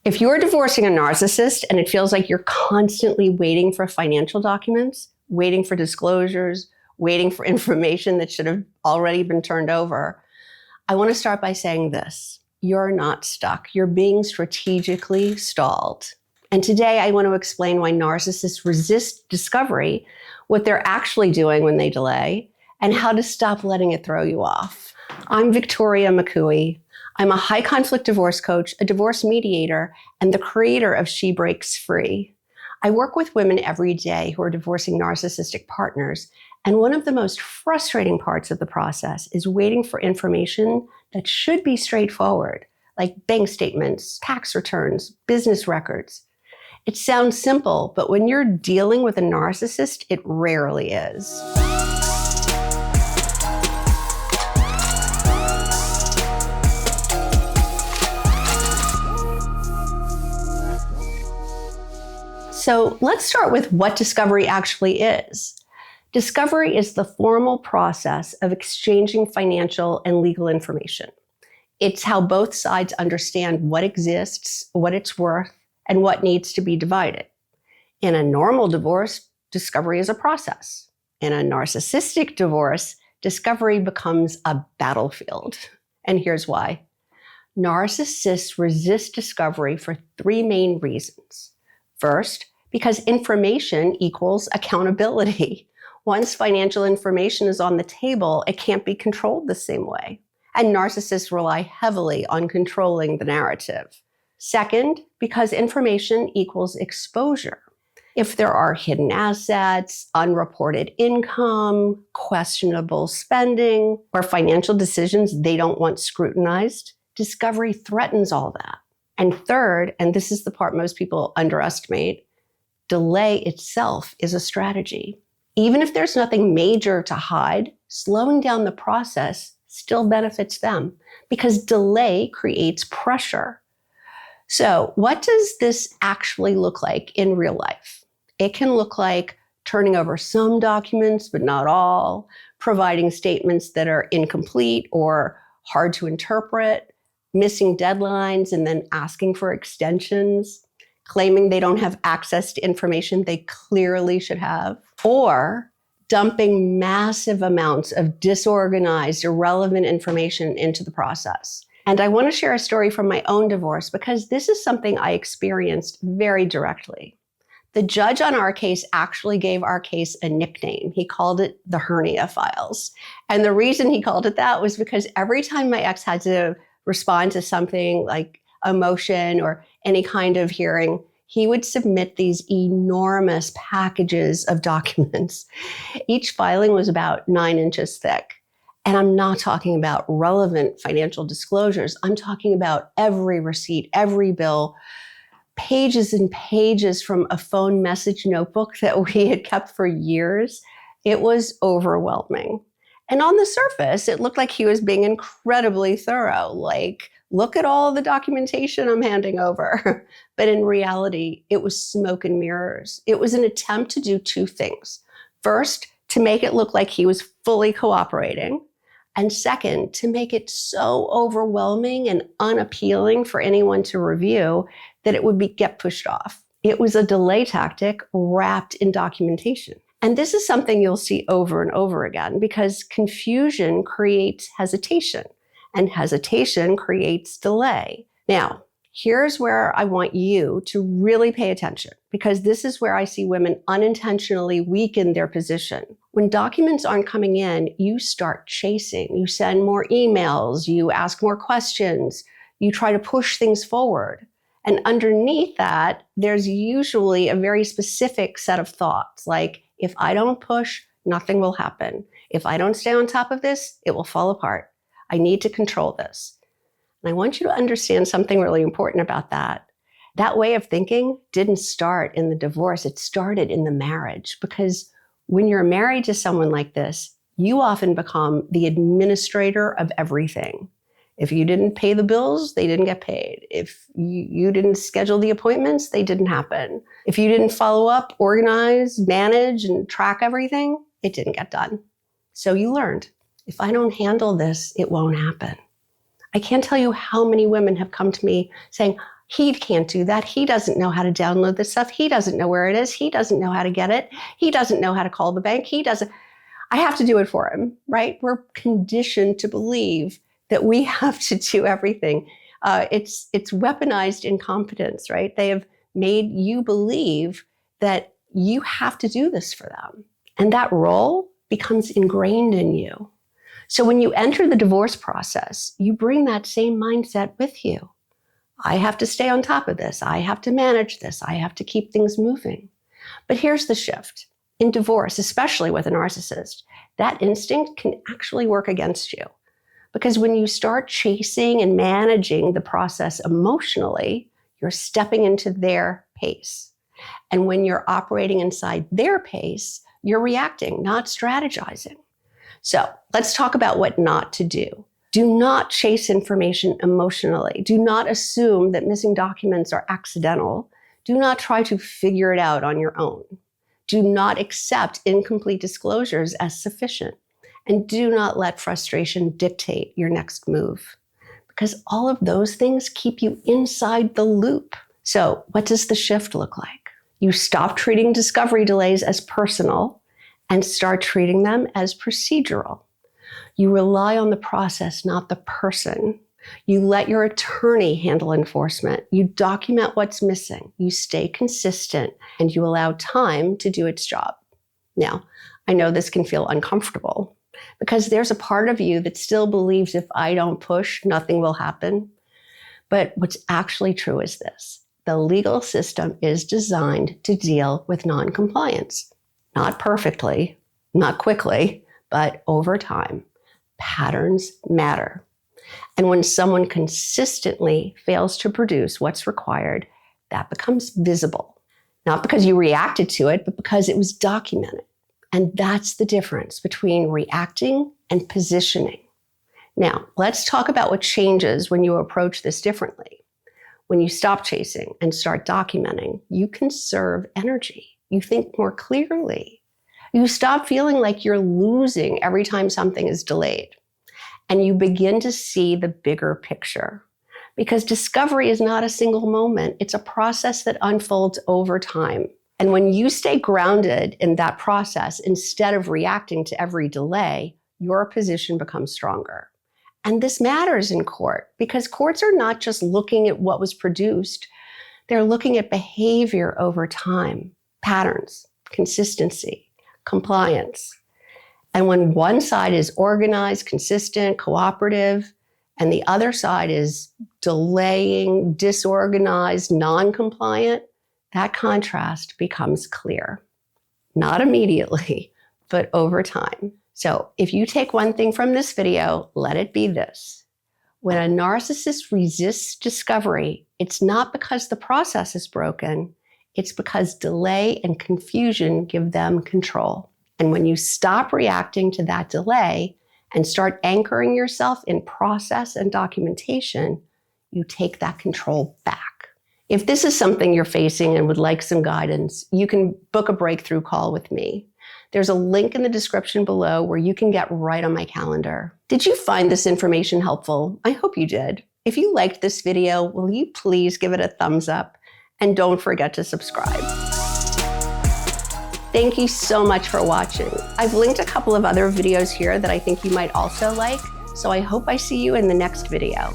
If you're divorcing a narcissist and it feels like you're constantly waiting for financial documents, waiting for disclosures, waiting for information that should have already been turned over, I want to start by saying this. You're not stuck. You're being strategically stalled. And today I want to explain why narcissists resist discovery, what they're actually doing when they delay, and how to stop letting it throw you off. I'm Victoria McCooey. I'm a high conflict divorce coach, a divorce mediator, and the creator of She Breaks Free. I work with women every day who are divorcing narcissistic partners. And one of the most frustrating parts of the process is waiting for information that should be straightforward, like bank statements, tax returns, business records. It sounds simple, but when you're dealing with a narcissist, it rarely is. So let's start with what discovery actually is. Discovery is the formal process of exchanging financial and legal information. It's how both sides understand what exists, what it's worth, and what needs to be divided. In a normal divorce, discovery is a process. In a narcissistic divorce, discovery becomes a battlefield. And here's why. Narcissists resist discovery for three main reasons. First, because information equals accountability. Once financial information is on the table, it can't be controlled the same way. And narcissists rely heavily on controlling the narrative. Second, because information equals exposure. If there are hidden assets, unreported income, questionable spending, or financial decisions they don't want scrutinized, discovery threatens all that. And third, and this is the part most people underestimate, delay itself is a strategy. Even if there's nothing major to hide, slowing down the process still benefits them because delay creates pressure. So what does this actually look like in real life? It can look like turning over some documents, but not all, providing statements that are incomplete or hard to interpret, missing deadlines and then asking for extensions, claiming they don't have access to information they clearly should have, or dumping massive amounts of disorganized, irrelevant information into the process. And I want to share a story from my own divorce because this is something I experienced very directly. The judge on our case actually gave our case a nickname. He called it the hernia files. And the reason he called it that was because every time my ex had to respond to something like a motion or any kind of hearing, he would submit these enormous packages of documents. Each filing was about 9 inches thick. And I'm not talking about relevant financial disclosures. I'm talking about every receipt, every bill, pages and pages from a phone message notebook that we had kept for years. It was overwhelming. And on the surface, it looked like he was being incredibly thorough, like, look at all the documentation I'm handing over. But in reality, it was smoke and mirrors. It was an attempt to do two things. First, to make it look like he was fully cooperating. And second, to make it so overwhelming and unappealing for anyone to review that it would get pushed off. It was a delay tactic wrapped in documentation. And this is something you'll see over and over again because confusion creates hesitation. And hesitation creates delay. Now, here's where I want you to really pay attention because this is where I see women unintentionally weaken their position. When documents aren't coming in, you start chasing. You send more emails, you ask more questions, you try to push things forward. And underneath that, there's usually a very specific set of thoughts like, if I don't push, nothing will happen. If I don't stay on top of this, it will fall apart. I need to control this. And I want you to understand something really important about that. That way of thinking didn't start in the divorce. It started in the marriage because when you're married to someone like this, you often become the administrator of everything. If you didn't pay the bills, they didn't get paid. If you didn't schedule the appointments, they didn't happen. If you didn't follow up, organize, manage, and track everything, it didn't get done. So you learned, if I don't handle this, it won't happen. I can't tell you how many women have come to me saying, He can't do that. He doesn't know how to download this stuff. He doesn't know where it is. He doesn't know how to get it. He doesn't know how to call the bank. I have to do it for him, right? We're conditioned to believe that we have to do everything. It's weaponized incompetence, right? They have made you believe that you have to do this for them. And that role becomes ingrained in you. So when you enter the divorce process, you bring that same mindset with you. I have to stay on top of this. I have to manage this. I have to keep things moving. But here's the shift. In divorce, especially with a narcissist, that instinct can actually work against you. Because when you start chasing and managing the process emotionally, you're stepping into their pace. And when you're operating inside their pace, you're reacting, not strategizing. So let's talk about what not to do. Do not chase information emotionally. Do not assume that missing documents are accidental. Do not try to figure it out on your own. Do not accept incomplete disclosures as sufficient. And do not let frustration dictate your next move, because all of those things keep you inside the loop. So what does the shift look like? You stop treating discovery delays as personal and start treating them as procedural. You rely on the process, not the person. You let your attorney handle enforcement. You document what's missing. You stay consistent, and you allow time to do its job. Now, I know this can feel uncomfortable because there's a part of you that still believes if I don't push, nothing will happen. But what's actually true is this. The legal system is designed to deal with noncompliance. Not perfectly, not quickly, but over time. Patterns matter. And when someone consistently fails to produce what's required, that becomes visible. Not because you reacted to it, but because it was documented. And that's the difference between reacting and positioning. Now, let's talk about what changes when you approach this differently. When you stop chasing and start documenting, you conserve energy. You think more clearly. You stop feeling like you're losing every time something is delayed. And you begin to see the bigger picture. Because discovery is not a single moment. It's a process that unfolds over time. And when you stay grounded in that process, instead of reacting to every delay, your position becomes stronger. And this matters in court because courts are not just looking at what was produced. They're looking at behavior over time, patterns, consistency, compliance. And when one side is organized, consistent, cooperative, and the other side is delaying, disorganized, non-compliant, that contrast becomes clear. Not immediately, but over time. So if you take one thing from this video, let it be this. When a narcissist resists discovery, it's not because the process is broken, it's because delay and confusion give them control. And when you stop reacting to that delay and start anchoring yourself in process and documentation, you take that control back. If this is something you're facing and would like some guidance, you can book a breakthrough call with me. There's a link in the description below where you can get right on my calendar. Did you find this information helpful? I hope you did. If you liked this video, will you please give it a thumbs up? And don't forget to subscribe. Thank you so much for watching. I've linked a couple of other videos here that I think you might also like, so I hope I see you in the next video.